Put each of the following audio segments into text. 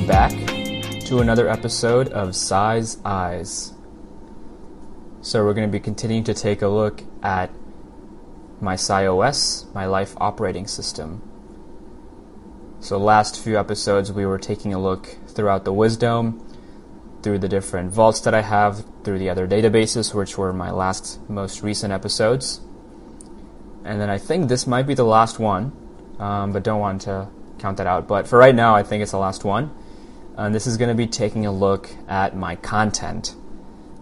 back to another episode of SaiOS. So we're going to be continuing to take a look at my SaiOS, my life operating system. So last few episodes we were taking a look throughout the wisdom, through the different vaults that I have, through the other databases, which were my most recent episodes. And then I think this might be the last one, but don't want to count that out. But for right now, I think it's the last one. And this is going to be taking a look at my content.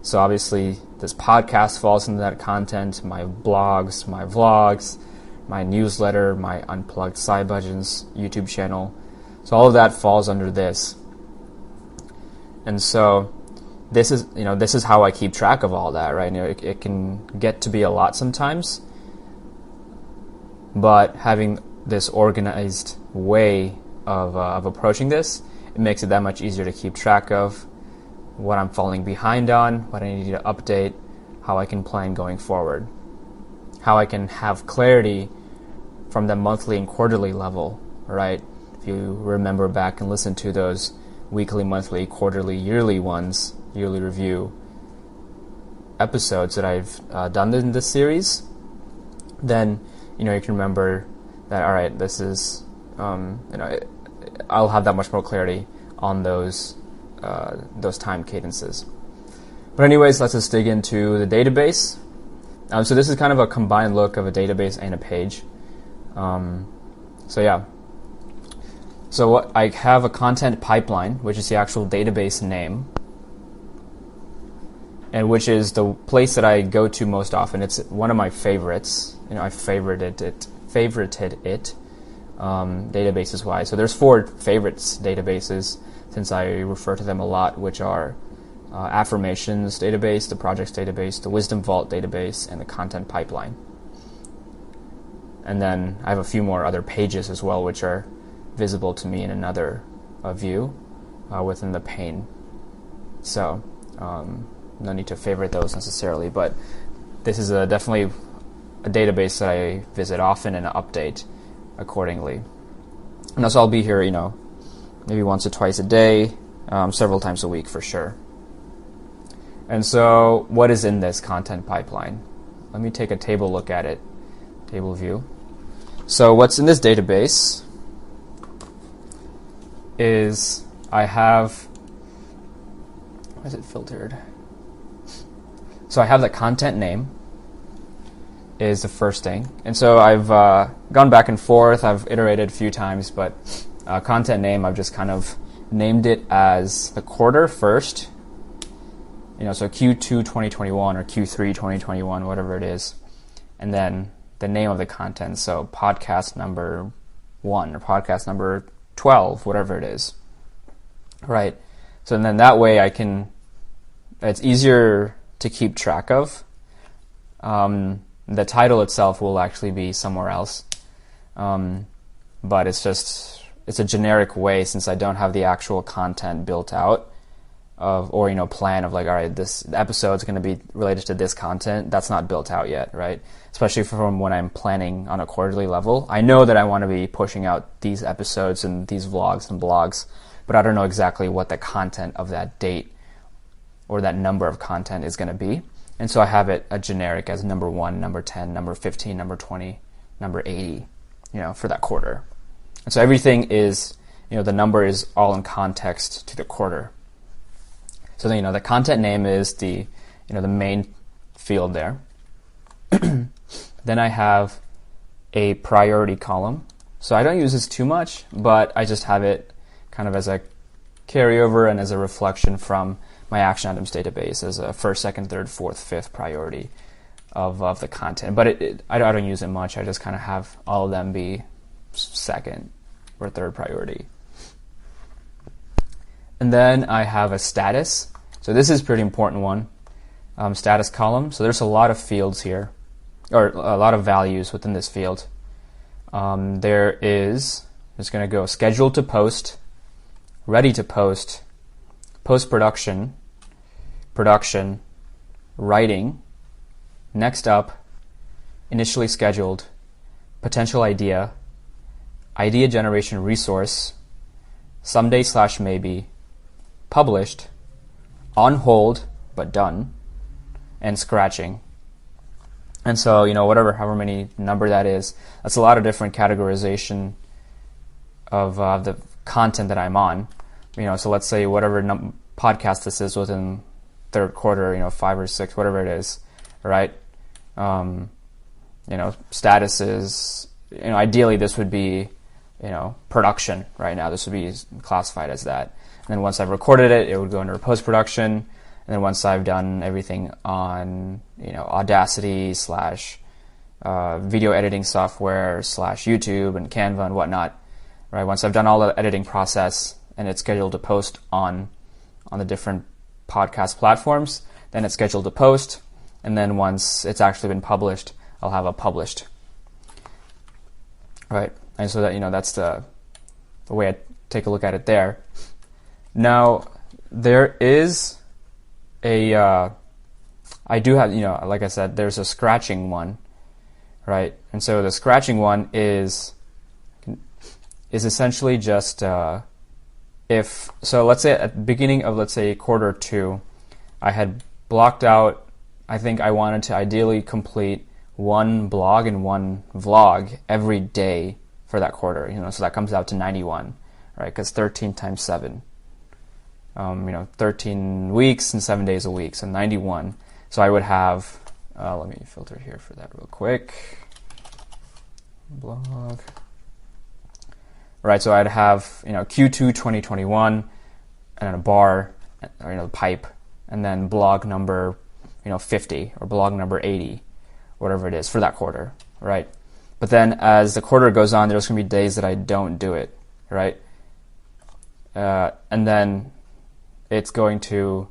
So obviously, this podcast falls into that content, my blogs, my vlogs, my newsletter, my Unplugged Side Budgets YouTube channel. So all of that falls under this. And so this is how I keep track of all that, right? It can get to be a lot sometimes, but having this organized way of approaching this, it makes it that much easier to keep track of what I'm falling behind on, what I need to update, how I can plan going forward, how I can have clarity from the monthly and quarterly level, right? If you remember back and listen to those weekly, monthly, quarterly, yearly ones, yearly review episodes that I've done in this series, then you can remember that, all right, this is, I'll have that much more clarity on those time cadences. But anyways, let's just dig into the database. So this is kind of a combined look of a database and a page. So what I have a content pipeline, which is the actual database name, and which is the place that I go to most often. It's one of my favorites. I favorited it databases wise. So there's 4 favorites databases, since I refer to them a lot, which are Affirmations database, the Projects database, the Wisdom Vault database, and the Content Pipeline. And then I have a few more other pages as well, which are visible to me in another view within the pane. So no need to favorite those necessarily, but this is definitely a database that I visit often and update accordingly. And also I'll be here, maybe once or twice a day, several times a week for sure. And so what is in this content pipeline? Let me take a table look at it, table view. So what's in this database is I have, why is it filtered? So I have the content name is the first thing. And so I've gone back and forth, I've iterated a few times, but content name, I've just kind of named it as the quarter first, so Q2 2021 or Q3 2021, whatever it is, and then the name of the content, so podcast number 1 or podcast number 12, whatever it is, right? So then that way it's easier to keep track of. The title itself will actually be somewhere else, but it's a generic way, since I don't have the actual content built out plan of like, all right, this episode is going to be related to this content. That's not built out yet, right? Especially from when I'm planning on a quarterly level. I know that I want to be pushing out these episodes and these vlogs and blogs, but I don't know exactly what the content of that date or that number of content is going to be. And so I have it a generic as number 1, number 10, number 15, number 20, number 80, for that quarter. And so everything is, the number is all in context to the quarter. So then, the content name is the main field there. Then I have a priority column. So I don't use this too much, but I just have it kind of as a carryover and as a reflection from my action items database as a 1st, 2nd, 3rd, 4th, 5th priority of the content. But I don't use it much. I just kind of have all of them be 2nd or 3rd priority. And then I have a status. So this is a pretty important one, status column. So there's a lot of fields here, or a lot of values within this field. It's going to go scheduled to post, ready to post, post-production, production, writing, next up, initially scheduled, potential idea, idea generation resource, someday / maybe, published, on hold but done, and scratching. And so, however many number that is, that's a lot of different categorization of the content that I'm on. So let's say whatever podcast this is within third quarter, 5 or 6, whatever it is, right? Statuses, ideally this would be, production right now. This would be classified as that. And then once I've recorded it, it would go into post-production. And then once I've done everything on, Audacity / video editing software / YouTube and Canva and whatnot, right? Once I've done all the editing process and it's scheduled to post on the different podcast platforms, then it's scheduled to post. And then once it's actually been published, I'll have a published. Right? And so that, that's the way I take a look at it there. Now, there is I do have, like I said, there's a scratching one, right? And so the scratching one is essentially just so let's say at the beginning of, let's say, quarter 2, I had blocked out, I think I wanted to ideally complete 1 blog and 1 vlog every day for that quarter, so that comes out to 91, right? Because 13 times 7, 13 weeks and 7 days a week, so 91. So I would have, let me filter here for that real quick. Blog. Right, so I'd have, Q2 2021, and then a bar, or, pipe, and then blog number, 50, or blog number 80, whatever it is, for that quarter, right? But then as the quarter goes on, there's going to be days that I don't do it, right? And then it's going to,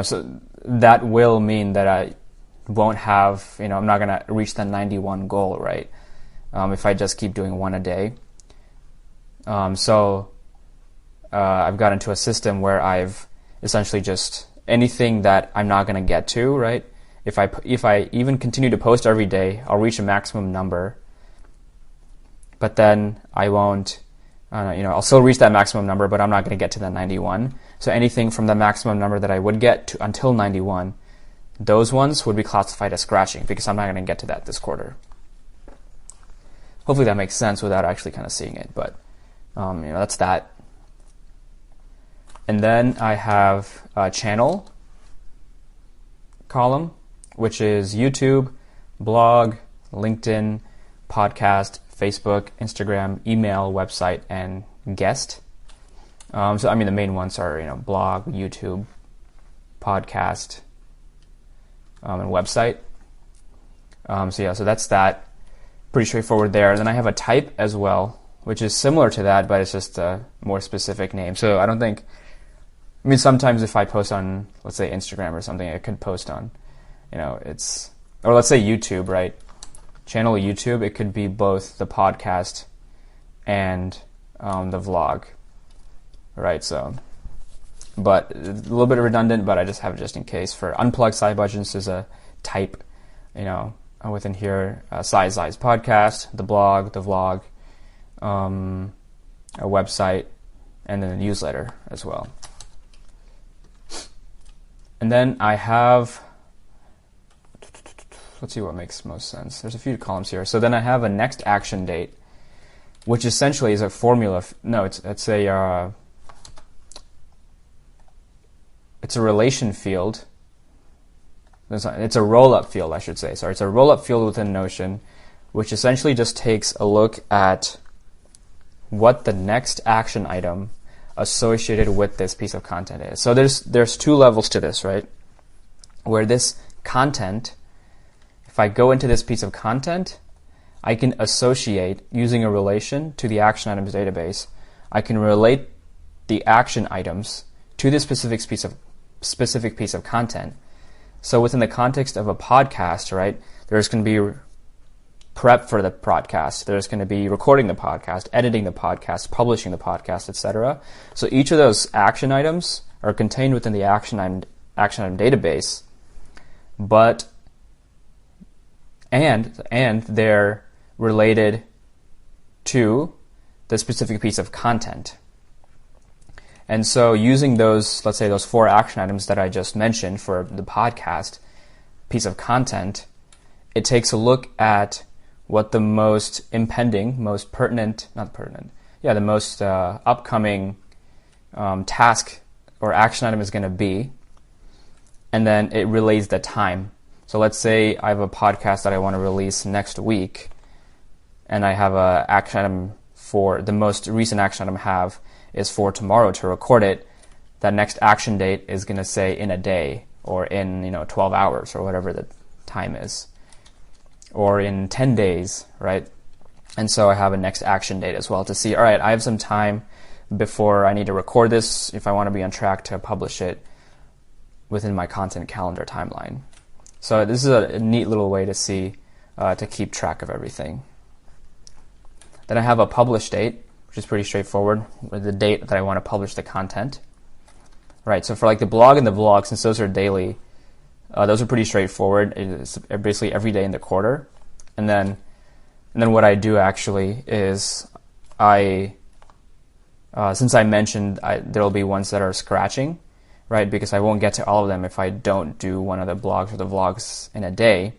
so that will mean that I won't have, I'm not going to reach the 91 goal, right? If I just keep doing 1 a day. So I've got into a system where I've essentially just anything that I'm not going to get to, right? If I even continue to post every day, I'll reach a maximum number, but then I won't, I'll still reach that maximum number, but I'm not going to get to that 91. So anything from the maximum number that I would get to until 91, those ones would be classified as scratching because I'm not going to get to that this quarter. Hopefully that makes sense without actually kind of seeing it, but that's that. And then I have a channel column, which is YouTube, blog, LinkedIn, podcast, Facebook, Instagram, email, website, and guest. So the main ones are blog, YouTube, podcast, and website. So that's that. Pretty straightforward there. And then I have a type as well, which is similar to that, but it's just a more specific name. So I don't think, sometimes if I post on, let's say, Instagram or something, I could post on, or let's say YouTube, right? Channel YouTube, it could be both the podcast and the vlog, right? So, but a little bit redundant, but I just have it just in case. For unplugged side budgets is a type, within here, SaiOS podcast, the blog, the vlog, a website, and then a newsletter as well. And then I have, let's see what makes most sense. There's a few columns here. So then I have a next action date, which essentially is a formula. It's a relation field. It's a roll-up field, I should say. Sorry, it's a roll-up field within Notion, which essentially just takes a look at what the next action item associated with this piece of content is. So there's 2 levels to this, right? Where this content, if I go into this piece of content, I can associate using a relation to the action items database. I can relate the action items to this specific piece of content. So within the context of a podcast, right, there's going to be prep for the podcast. There's going to be recording the podcast, editing the podcast, publishing the podcast, etc. So each of those action items are contained within the action item database, but and they're related to the specific piece of content. And so using those, let's say those 4 action items that I just mentioned for the podcast piece of content, it takes a look at what the most impending, most pertinent, the most upcoming task or action item is going to be, and then it relays the time. So let's say I have a podcast that I want to release next week, and I have a action item for the most recent action item I have is for tomorrow to record it. That next action date is going to say in a day, or in 12 hours, or whatever the time is, or in 10 days, right? And so I have a next action date as well to see, all right, I have some time before I need to record this if I want to be on track to publish it within my content calendar timeline. So this is a neat little way to see, to keep track of everything. Then I have a publish date, which is pretty straightforward, with the date that I want to publish the content. Right, so for like the blog and the vlog, since those are daily, those are pretty straightforward. It's basically every day in the quarter. And then what I do actually is since I mentioned there'll be ones that are scratching, right? Because I won't get to all of them if I don't do one of the blogs or the vlogs in a day.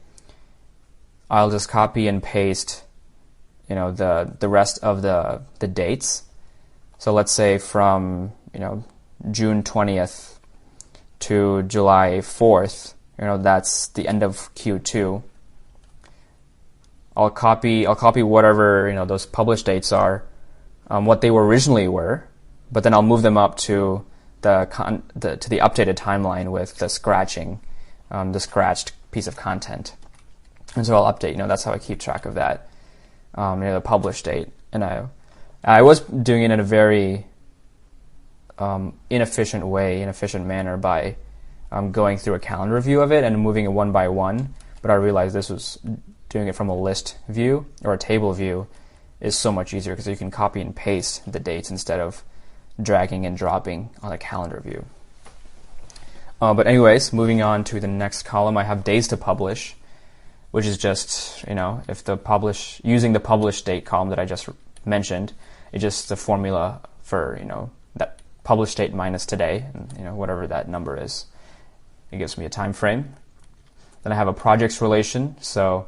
I'll just copy and paste, the rest of the dates. So let's say from, June 20th to July 4th, that's the end of Q2. I'll copy whatever, those publish dates are, what they originally were, but then I'll move them up to the updated timeline with the scratched piece of content. And so I'll update, that's how I keep track of that, the publish date. And I was doing it in a very inefficient manner by going through a calendar view of it and moving it one by one. But I realized this was doing it from a list view or a table view is so much easier because you can copy and paste the dates instead of dragging and dropping on a calendar view. But anyways, moving on to the next column, I have days to publish, which is just, if using the publish date column that I just mentioned, it's just the formula for, that publish date minus today, and, whatever that number is. It gives me a time frame. Then I have a projects relation. So,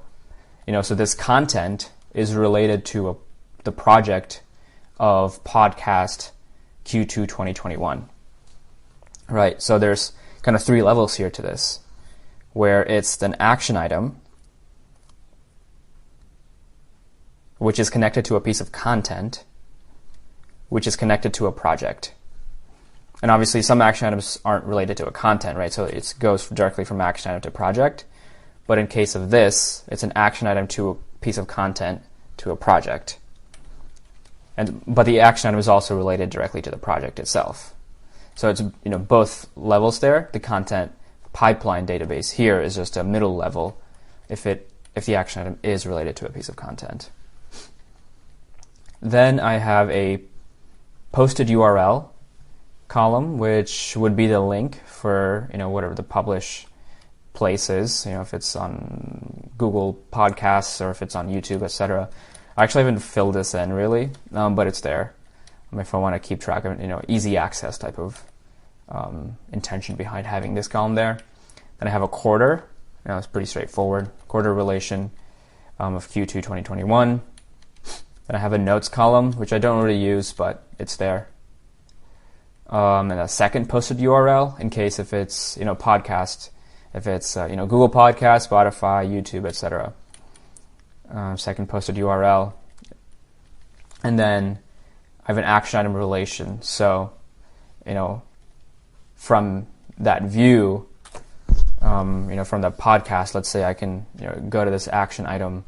so this content is related to the project of podcast Q2 2021. Right, so there's kind of 3 levels here to this, where it's an action item, which is connected to a piece of content, which is connected to a project. And obviously some action items aren't related to a content, right? So it goes directly from action item to project. But in case of this, it's an action item to a piece of content to a project. But the action item is also related directly to the project itself. So it's both levels there. The content pipeline database here is just a middle level if the action item is related to a piece of content. Then I have a posted URL column, which would be the link for whatever the publish place is. If it's on Google Podcasts or if it's on YouTube, etc. I actually haven't filled this in really, but it's there. If I want to keep track of it, easy access type of intention behind having this column there. Then I have a quarter. It's pretty straightforward. Quarter relation of Q2 2021. Then I have a notes column, which I don't really use, but it's there. And a second posted URL in case if it's podcast, if it's Google Podcasts, Spotify, YouTube, etc. Second posted URL, and then I have an action item relation. So, from that view, from the podcast, let's say I can go to this action item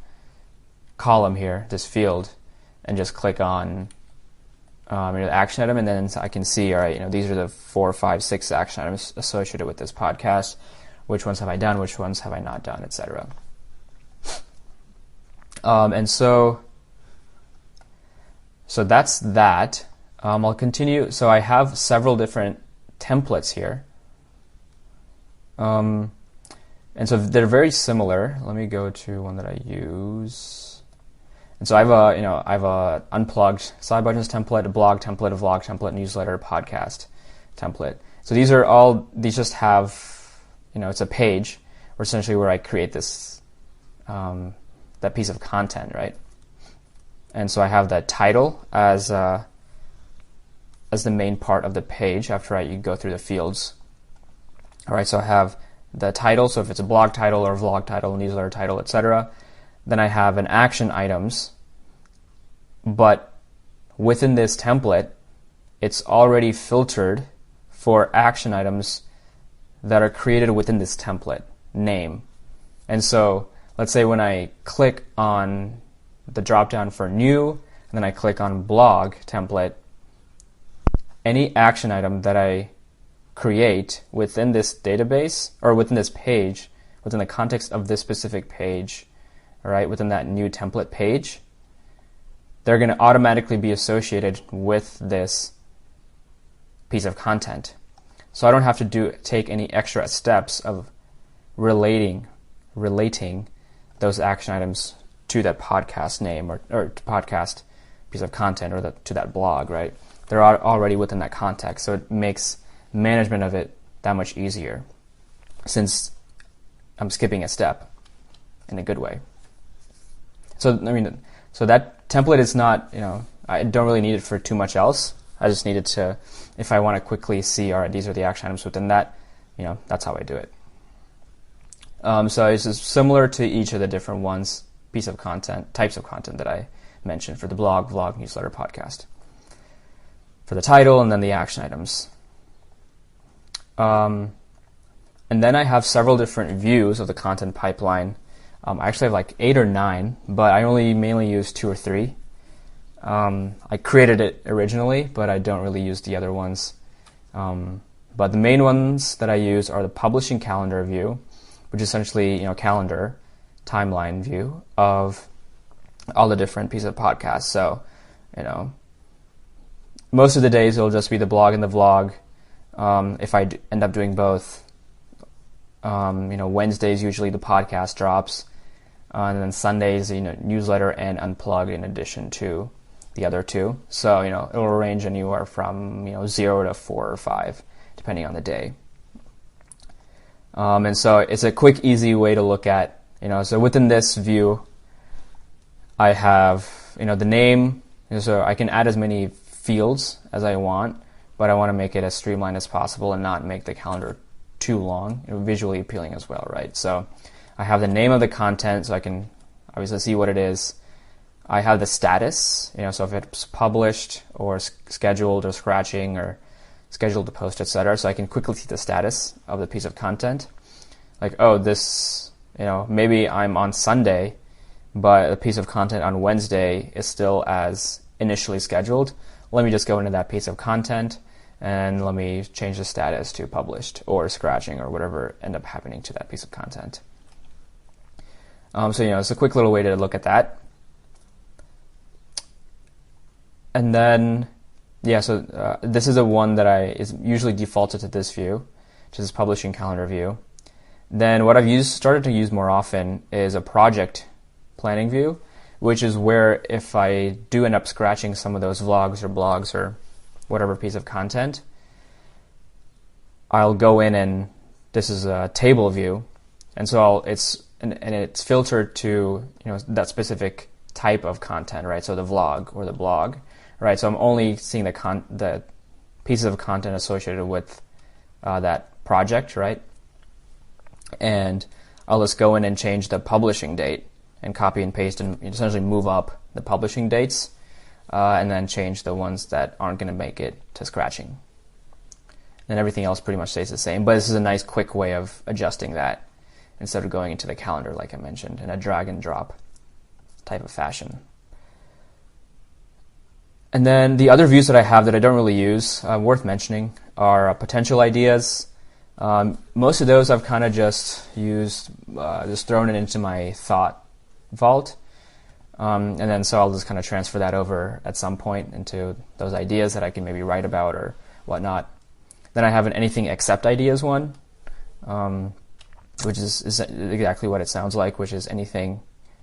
column here, this field, and just click on the action item, and then I can see, all right, these are the 4, 5, 6 action items associated with this podcast. Which ones have I done? Which ones have I not done, etc. And so that's that. I'll continue. So I have several different templates here. And so they're very similar. Let me go to one that I use. And so I have a unplugged side buttons template, a blog template, a vlog template, newsletter, podcast template. So these just have, it's a page or essentially where I create this, that piece of content, right? And so I have that title as the main part of the page after you go through the fields. All right, so I have the title, so if it's a blog title or a vlog title, newsletter title, etc. Then I have an action items, but within this template, it's already filtered for action items that are created within this template name. And so let's say when I click on the drop-down for new, and then I click on blog template, any action item that I create within this database or within this page, within the context of this specific page, all right, within that new template page, they're going to automatically be associated with this piece of content. So I don't have to take any extra steps of relating those action items to that podcast name or to podcast piece of content or to that blog, right? They're already within that context, so it makes management of it that much easier since I'm skipping a step in a good way. So that template is not, I don't really need it for too much else. I just need it to, if I want to quickly see, all right, these are the action items within that, that's how I do it. So it's just similar to each of the different types of content that I mentioned for the blog, vlog, newsletter, podcast. For the title and then the action items. And then I have several different views of the content pipeline. I actually have like 8 or 9, but I only mainly use 2 or 3. I created it originally, but I don't really use the other ones. But the main ones that I use are the publishing calendar view, which is essentially, calendar timeline view of all the different pieces of podcasts. So, most of the days it'll just be the blog and the vlog. If I end up doing both, Wednesdays usually the podcast drops, and then Sundays, newsletter and unplugged in addition to the other two. So, it'll range anywhere from, 0 to 4 or 5, depending on the day. And so it's a quick, easy way to look at, so within this view, I have, the name, so I can add as many fields as I want, but I want to make it as streamlined as possible and not make the calendar too long, visually appealing as well, right? So I have the name of the content, so I can obviously see what it is. I have the status, so if it's published or scheduled or scratching or scheduled to post, etc. So I can quickly see the status of the piece of content. Like, this, maybe I'm on Sunday, but a piece of content on Wednesday is still as initially scheduled. Let me just go into that piece of content and let me change the status to published or scratching or whatever end up happening to that piece of content. So, it's a quick little way to look at that. And then, so this is the one that is usually defaulted to this view, which is publishing calendar view. Then what I've started to use more often is a project planning view, which is where if I do end up scratching some of those vlogs or blogs or whatever piece of content, I'll go in and this is a table view, and so it's filtered to that specific type of content, right? So the vlog or the blog, right? So I'm only seeing the pieces of content associated with that project, right? And I'll just go in and change the publishing date and copy and paste and essentially move up the publishing dates and then change the ones that aren't going to make it to scratching. Then everything else pretty much stays the same. But this is a nice quick way of adjusting that instead of going into the calendar like I mentioned in a drag and drop type of fashion. And then the other views that I have that I don't really use, worth mentioning, are potential ideas. Most of those I've kind of just used, just thrown it into my thought vault. And then so I'll just kind of transfer that over at some point into those ideas that I can maybe write about or whatnot. Then I have an anything except ideas one, which is exactly what it sounds like, which is anything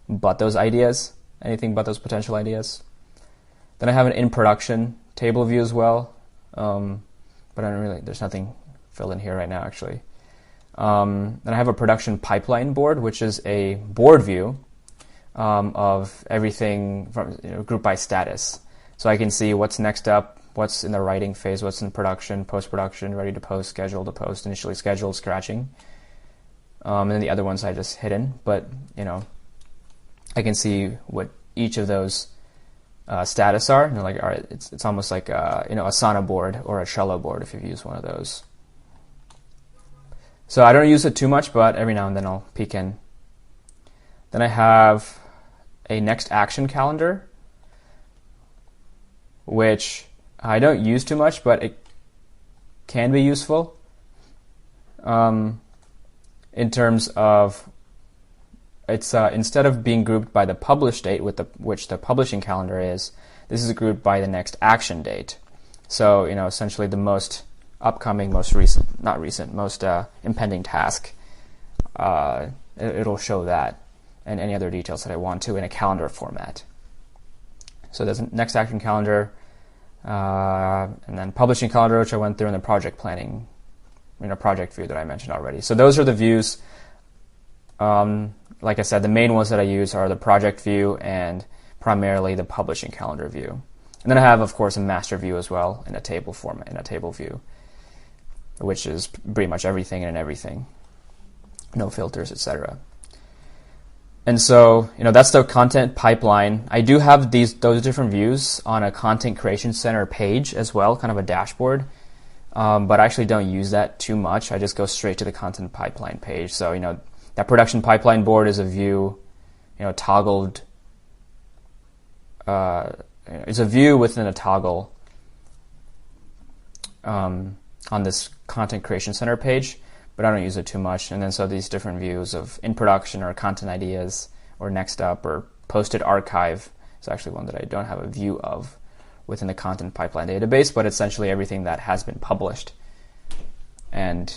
but those ideas. anything but those potential ideas. Then I have an in production table view as well, but there's nothing filled in here right now actually. Then I have a production pipeline board, which is a board view of everything from, grouped by status. So I can see what's next up, what's in the writing phase, what's in production, post-production, ready to post, scheduled to post, initially scheduled, scratching. And then the other ones I just hidden, but I can see what each of those status are. And like, all right, it's almost like a Asana board or a Trello board if you've used one of those. So I don't use it too much, but every now and then I'll peek in. Then I have a next action calendar, which I don't use too much, but it can be useful. In terms of, it's instead of being grouped by the publish date, which the publishing calendar is, this is grouped by the next action date. So essentially the most upcoming, most impending task. It'll show that and any other details that I want to in a calendar format. So there's a next action calendar, and then publishing calendar, which I went through, and then project planning, project view that I mentioned already. So those are the views. Like I said, the main ones that I use are the project view and primarily the publishing calendar view. And then I have, of course, a master view as well in a table format, in a table view, which is pretty much everything and everything. No filters, etc. And so, that's the content pipeline. I do have those different views on a Content Creation Center page as well, kind of a dashboard. But I actually don't use that too much. I just go straight to the content pipeline page. So, that production pipeline board is a view, toggled. It's a view within a toggle on this Content Creation Center page, but I don't use it too much. And then so these different views of in production or content ideas or next up or posted archive is actually one that I don't have a view of within the content pipeline database, but essentially everything that has been published. And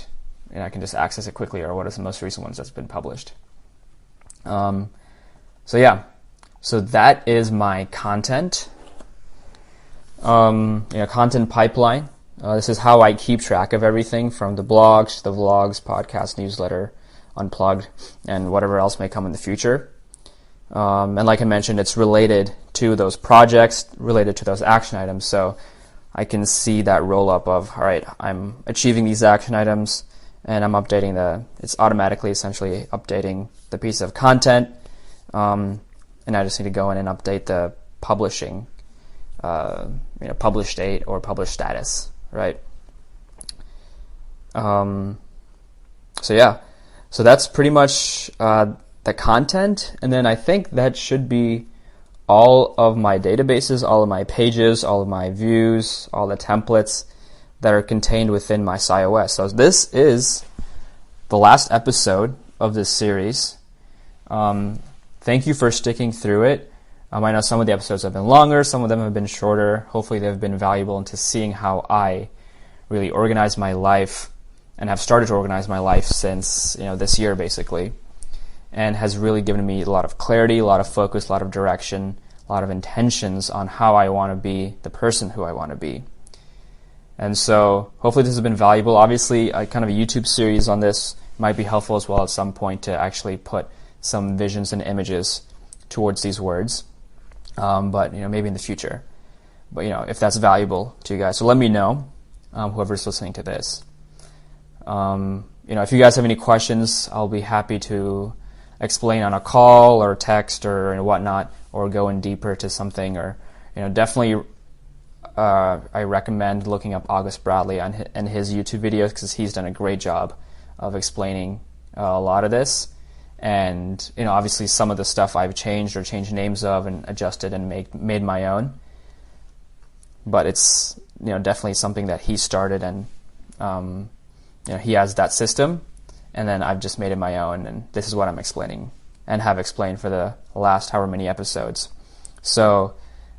I can just access it quickly, or what is the most recent ones that's been published. So that is my content. Content pipeline. This is how I keep track of everything from the blogs, the vlogs, podcast, newsletter, Unplugged, and whatever else may come in the future. And like I mentioned, it's related to those projects, related to those action items. So I can see that roll up of, all right, I'm achieving these action items and I'm updating it's automatically essentially updating the piece of content. And I just need to go in and update the publishing, publish date or publish status, right? So that's pretty much the content, and then I think that should be all of my databases, all of my pages, all of my views, all the templates that are contained within my SaiOS. So this is the last episode of this series. Thank you for sticking through it. I know some of the episodes have been longer, some of them have been shorter. Hopefully they've been valuable into seeing how I really organize my life and have started to organize my life since this year basically, and has really given me a lot of clarity, a lot of focus, a lot of direction, a lot of intentions on how I want to be the person who I want to be. And so hopefully this has been valuable. Obviously, kind of a YouTube series on this might be helpful as well at some point to actually put some visions and images towards these words. But maybe in the future. But if that's valuable to you guys, so let me know, whoever's listening to this. If you guys have any questions, I'll be happy to explain on a call or text or whatnot, or go in deeper to something. Or definitely, I recommend looking up August Bradley and his YouTube videos, because he's done a great job of explaining a lot of this. And obviously some of the stuff I've changed or changed names of and adjusted and made my own. But it's definitely something that he started, and he has that system, and then I've just made it my own, and this is what I'm explaining and have explained for the last however many episodes. So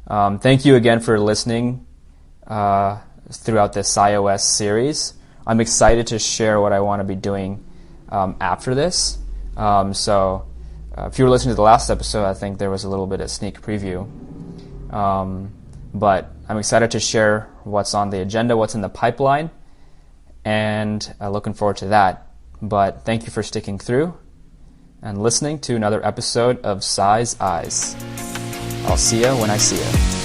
thank you again for listening throughout this SaiOS series. I'm excited to share what I want to be doing after this. So If you were listening to the last episode, I think there was a little bit of sneak preview. But I'm excited to share what's on the agenda, what's in the pipeline, and looking forward to that. But thank you for sticking through and listening to another episode of Sai's Eyes. I'll see you when I see you.